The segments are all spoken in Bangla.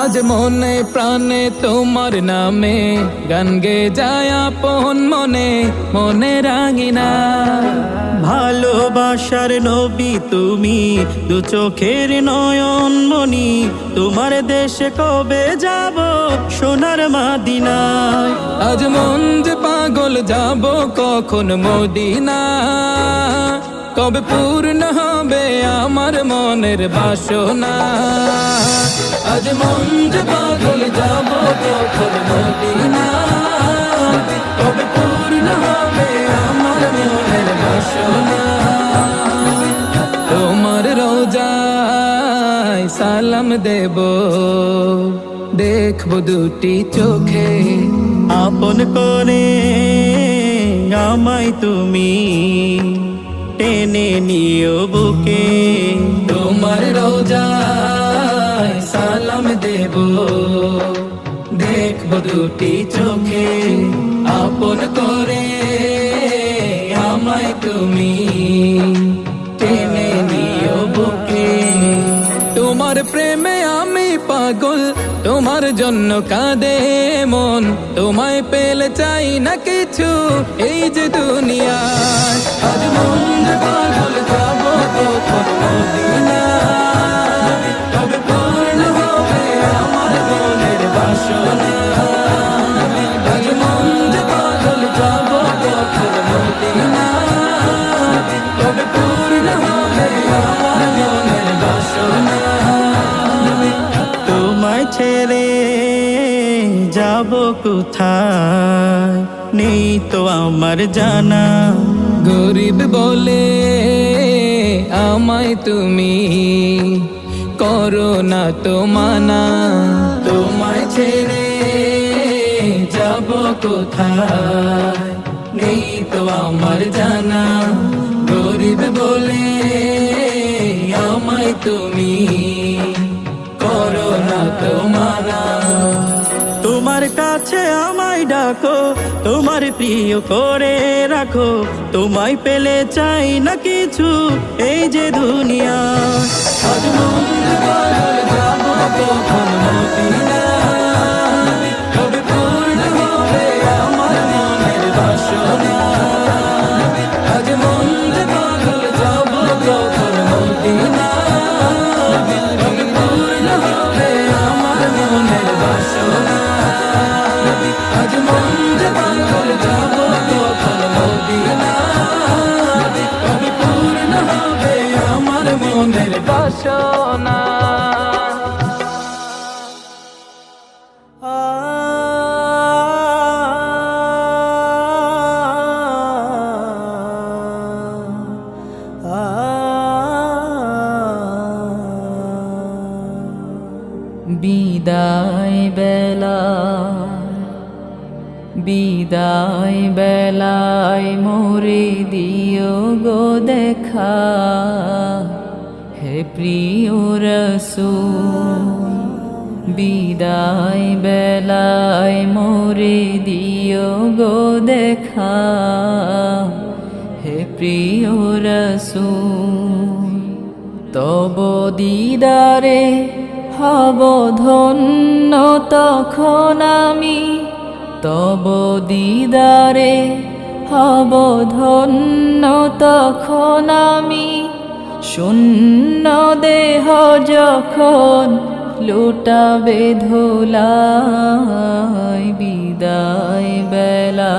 আজ মনে প্রাণে তোমার নামে গান গে যায় আপন মনে মনে রাঙিনা। ভালোবাসার নবী তুমি, দু চোখের নয়ন মনি, তোমার দেশে কবে যাব সোনার মাদিনায়। আজ মন যে পাগল যাব কখন মদিনা, কবে পূর্ণ হবে আমার মনের বাসনা। আজ মন যে পাগল যাব কখন মদিনা, কবে পূর্ণ হবে আমার মনের বাসনা। তোমার রোজায় সালাম দেব, দেখব দুটি চোখে, আপন করে আমায় তুমি টেনে নিও বুকে। তোমার রোজায় সালাম দেব, দেখব দুটি চোখে, আপন করে আমায় তুমি টেনে নিও বুকে। তোমার প্রেমে আমি পাগল, তোমার জন্য কাঁদে মন, তোমায় পেলে চাই না কিছু এই যে দুনিয়ায়। আজ মন যে পাগল যাব কখন মদিনা, কবে পূর্ণ হবে আমার মনের বাসনা। আজ মন যে পাগল যাব কখন মদিনা, কবে পূর্ণ হবে আমার মনের বাসনা। তোমায় ছেড়ে যাব কোথায় নেই তো আমার জানা। গরিব বলে আমায় তুমি করো না তো মানা, তোমায় ছেড়ে যাব কোথায় নেই তো আমার জানা। গরিব বলে আমায় তুমি করো না তো মানা। তোমার কাছে আমায় ডাকো, তোমার প্রিয় করে রাখো, তোমায় পেলে চাই না কিছু এই যে দুনিয়া। আজ মন যে পাগল যাব কখন মদিনা, কবে পূর্ণ হবে আমার মনের বাসনা। আজ মন যে পাগল যাব কখন মদিনা, কবে পূর্ণ হবে আমার মনের বাসনা। আজ মন যে পাগল যাব কখন মদিনা, কবে পূর্ণ হবে আমার মনের বাসনা। বিদায় বেলা, বিদায় বেলায় মোরে দিও গো দেখা, হে প্রিয় রাসূল। বিদায় বেলায় মোরে দিও গো দেখা, হে প্রিয় রাসূল। তব দিদারে হব ধন্য তখন আমি, তব দিদারে হব ধন্য তখন আমি। শূন্য দেহ যখন লুটাবে ধুলায়, বিদায় বেলা,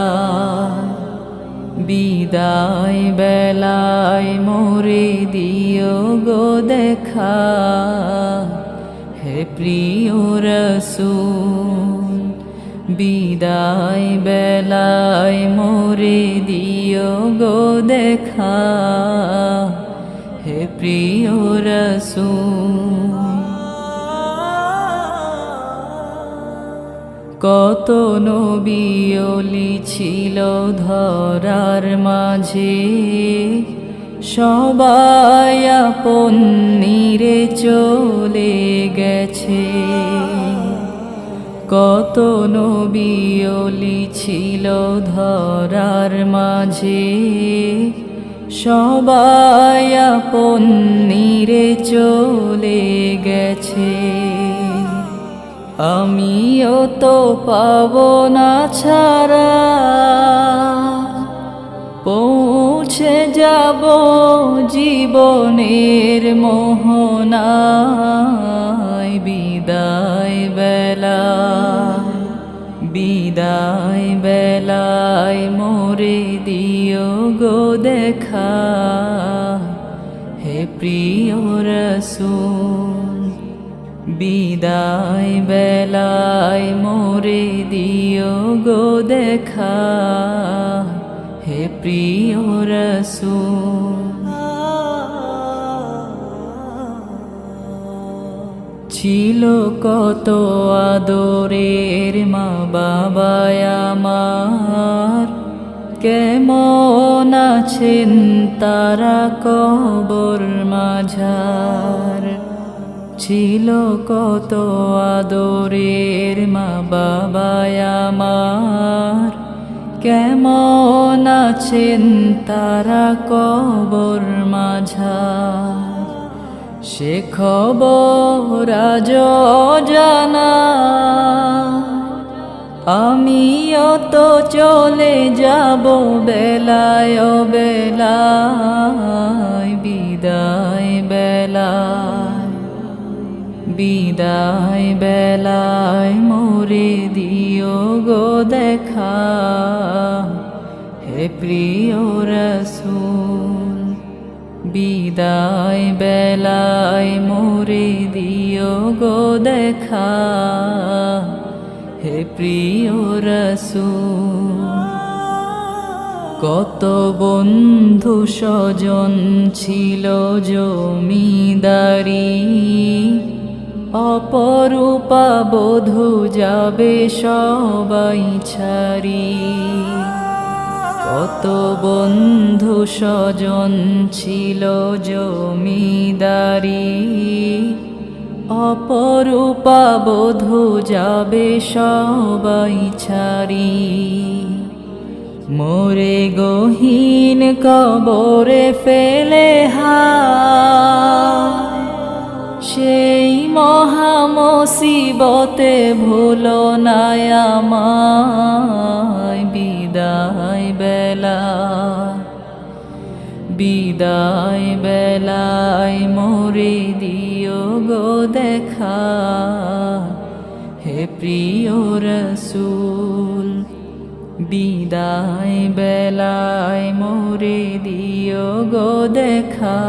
বিদায় বেলায় মোরে দিও গো দেখা, হে প্রিয় রাসূল। বিদায় বেলায় মোরে দিও গো দেখা, হে প্রিয় রাসূল। কত নবী ওলি ছিল ধরার মাঝে, সবাই আপন নিরে চলে গেছে। কত নবী ওলি ছিল ধরার মাঝে, সবাই আপন নিরে চলে গেছে। আমিও তো পাবো না ছাড়া, পৌঁছে যাব জীবনের মোহনায়। বিদায় বেলা, বিদায় বেলায় মোরে দিও গো দেখা, হে প্রিয় রাসূল। বিদায় বেলায় মোরে দিও গো দেখা, হে প্রিয় রাসূল। ছিল কত আদরের মা বাবায় আমার, কেমন আছেন তারা কবর মাঝার। ছিল কত আদরের মা বাবায় আমার, কেমন আছেন তারা কবর মাঝার। সে খবর আজ জানা, আমিও তো চলে যাব বেলায় বেলায়। বিদায় বেলায়, বিদায় বেলায় মোরে দিও গো দেখা, হে প্রিয় রাসূল। বিদায় বেলায় মোরে দিও গো দেখা, হে প্রিয় রাসূল। কত বন্ধু স্বজন ছিল জমিদারি, অপরূপা বধূ যাবে সবাই ছাড়ি। কত বন্ধু স্বজন ছিল জমিদারি, অপরূপা বধূ যাবে সবাই ছাড়ি। মোরে গহীন কবরে ফেলে হায়, সেই মহা মুসিবতে ভুলো না আমায়। বিদায় বেলা, বিদায় বেলায় মোরে দিও গো দেখা, হে প্রিয় রাসূল। বিদায় বেলায় মোরে দিও গো দেখা,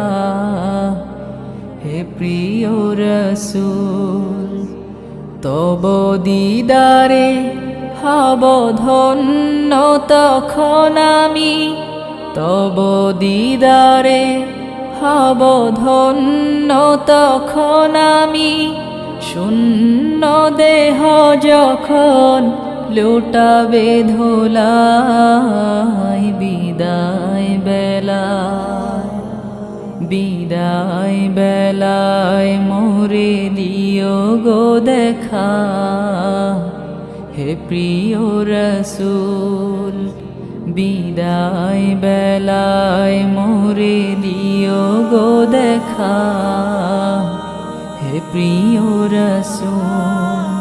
হে প্রিয় রাসূল। তব দিদারে হব ধন্য তখন আমি, তব দিদারে হব ধন্য তখন আমি। শূন্য দেহ যখন লুটাবে ধুলাই। বিদায় বেলায়, বিদায় বেলায় মোরে দিও গো দেখা, হে প্রিয় রাসূল। বিদায় বেলায় মোরে দিও গো দেখা, হে প্রিয় রাসূল।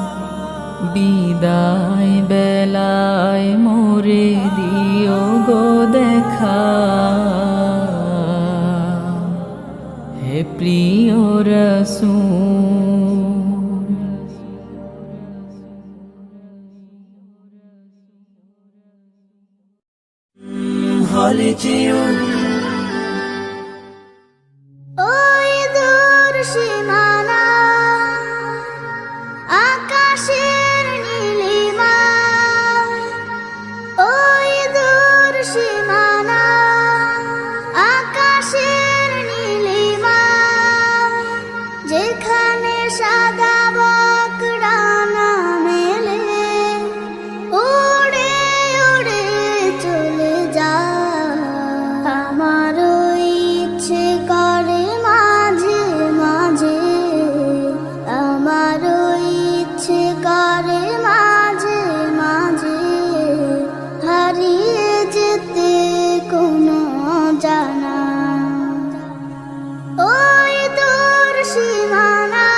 বিদায় বেলায় মোরে দিও গো দেখা, হে প্রিয় রাসূল। হলে যেও ওই দূর সীমানা, আকাশের নীলিমা। ওই দূর সীমানা, আকাশের নীলিমা। যেখানে সাদা বক ডানা মেলে, উড়ে উড়ে চলে যায়। আমারও ইচ্ছে করে মাঝে মাঝে, আমারও ইচ্ছে করে মাঝে মাঝে হারিয়ে যেতে কোনো জানা। ওই দূর সীমানা,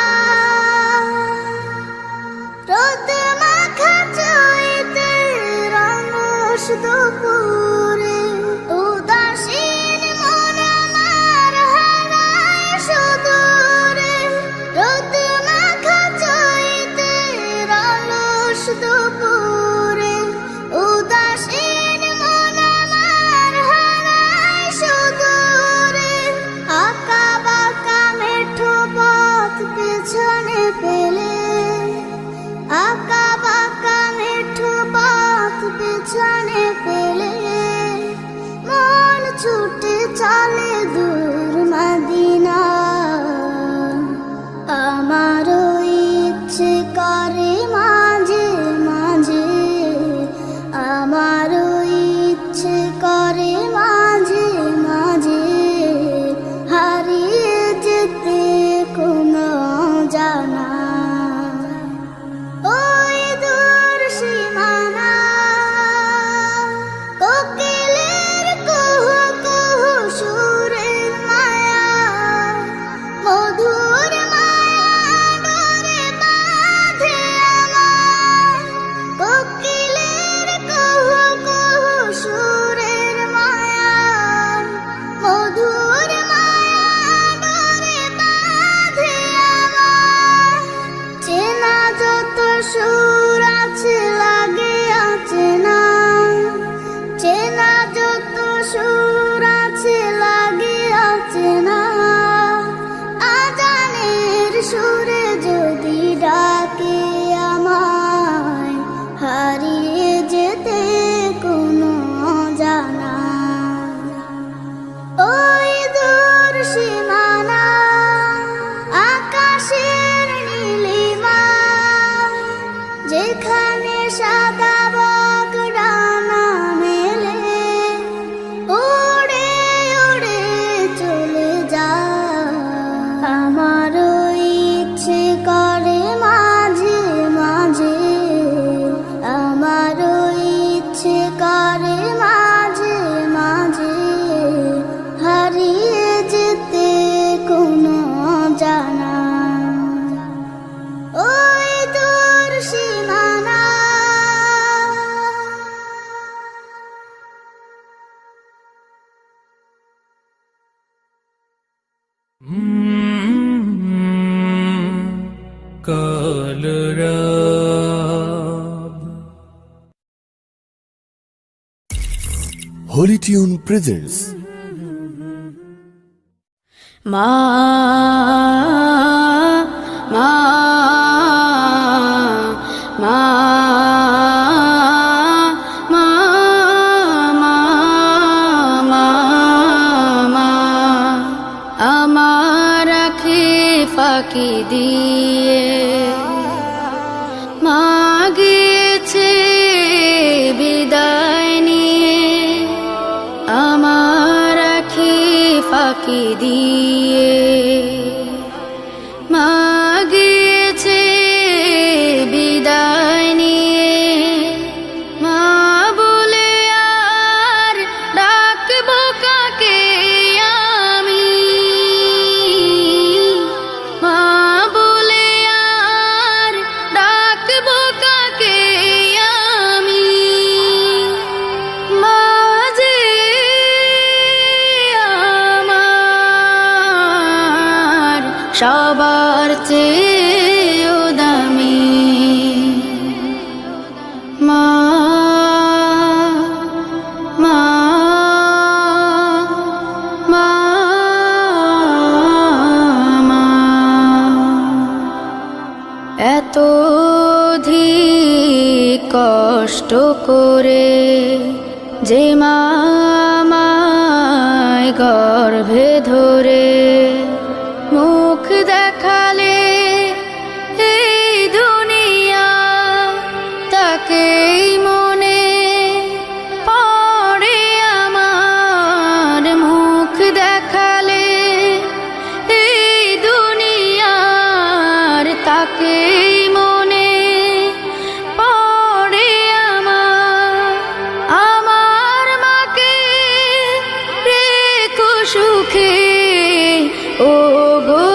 আকাশের নীলিমা, যেখানে সাদা বক ডানা মেলে, উড়ে উড়ে চলে যায়। আমারও ইচ্ছে করে মাঝে মাঝে, আমারও ইচ্ছে করে মাঝে মাঝে হারিয়ে যেতে কোনো জানা, ওই দূর সীমানা। Holy Tune presents মা মা মা মা মা মা, আমার আঁখি ফাঁকি দিয়ে মা গিয়েছে বিদায় নিয়ে, আমার আঁখি ফাঁকি দিয়ে মা গিয়েছে বিদায় নিয়ে। মা বলে আর ডাকবো কাকে আমি, মা বলে আর ডাকবো কাকে আমি। মা যে আমার সবার চেয়েও দামি, মা মা মা মা, এত অধিক কষ্ট করে যে মা আমায় গর্ভে ধরে মুখ দেখালে এই দুনিয়া, তাকেই মনে পড়ে আমার। মুখ দেখালে এই দুনিয়ার, তাকেই মনে পড়ে আমার। আমার মাকে রেখো সুখে, ও গো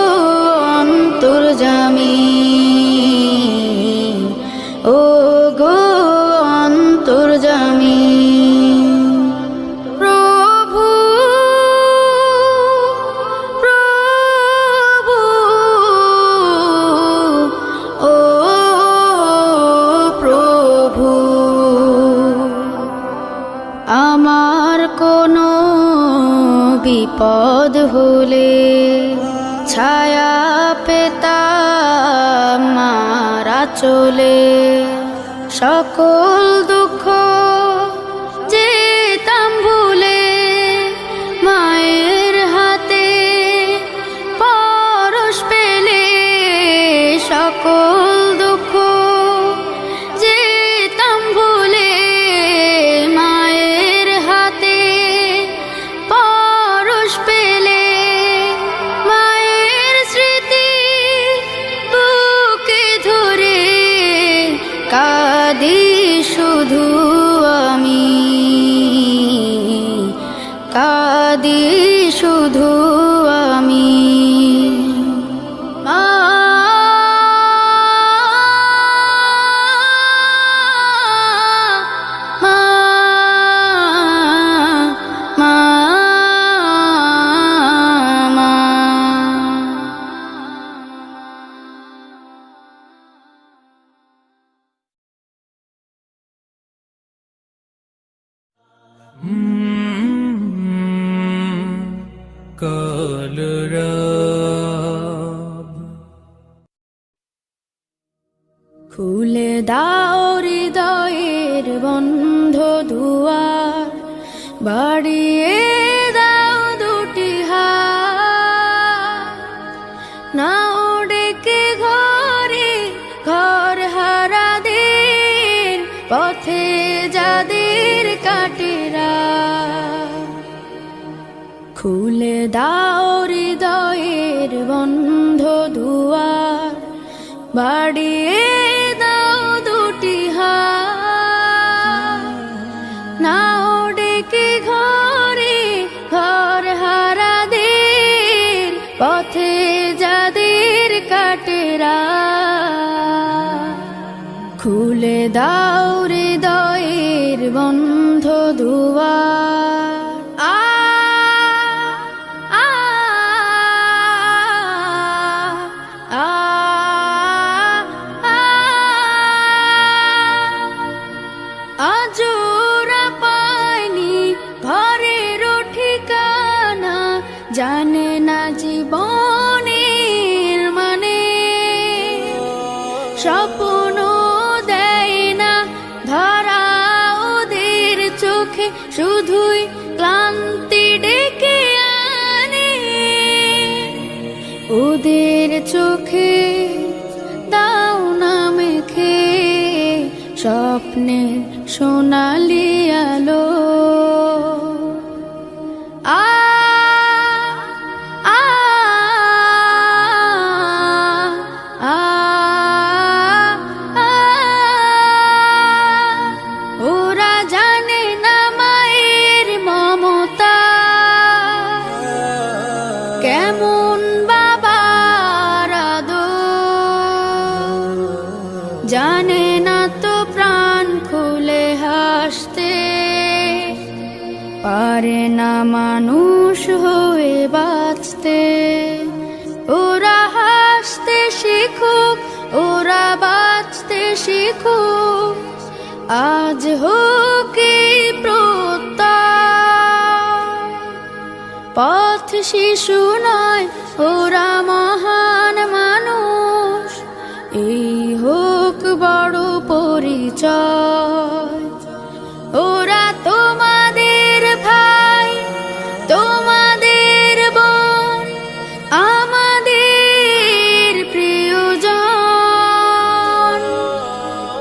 অন্তর্যামী, ও গো অন্তর্যামী। প্রভু প্রভু ও প্রভু, আমার কোনো বিপদ হলে ছায়া পেতাম মার আঁচলে। সকল দুঃখ যেতাম ভুলে মায়ের হাতে পরশ পেলে। সকল দুঃখ যেতাম ভুলে মায়ের হাতে পরশ পেলে। মায়ের স্মৃতি বুকে ধরে কাঁদি শুধু আমি, কাঁদি শুধু আমি। মা মা মা মা, খুলে দাও হৃদয়ের বন্ধ দুয়ার, বাড়িয়ে দাও দুটি হাত, নাও ডেকে পথে যাদের কাটেরা। খুলে দাও হৃদয়ের বন্ধ দুয়ার, বাড়িয়ে দাও দুটি হাত, নাও ডেকে ঘরে ঘর হারাদের, পথে যাদের কাটেরা। খুলে দাও হৃদয়ের বন্ধ দুয়ার। আজোরা পায়নি ঘরের ঠিকানা, জানে না জীবনের মানে, স্বপ্ন দেয় না ধরা ওদের চোখে, শুধুই ক্লান্তি ডেকে আনে। ওদের চোখে দাও না মেখে স্বপ্নের সোনালি আলো। আ আ আ আ ওরা জানে না মায়ের মমতা, কেমন বাবার আদর, জানে না তো প্রাণ খুলে হাসতে, পারে না মানুষ হয়ে বাঁচতে। ওরা হাসতে শিখুক, ওরা বাঁচতে শিখুক, আজ হোক এই প্রত্যয়। পথ শিশু নয়, ওরা মহান মানুষ, এই হোক বড় পরিচয়। ওরা তোমাদের ভাই, তোমাদের বোন, আমাদের প্রিয়জন।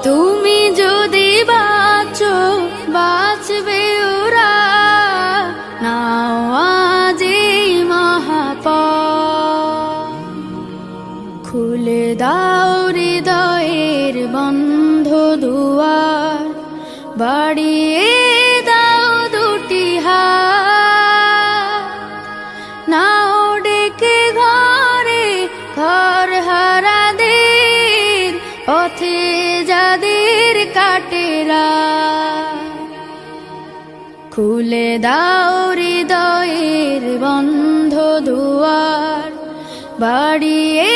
তুমি যদি বাঁচো, বাঁচবে ওরা, নাও আজ এই মহাপথ। খুলে দাও হৃদয়ের বন্ধ দুয়ার, বাড়িয়ে দাও দুটি হাত, নাও ডেকে ঘরে ঘর হারাদের, পথে যাদের কাটেরা। খুলে দাও হৃদয়ের বন্ধ দুয়ার, বাড়িয়ে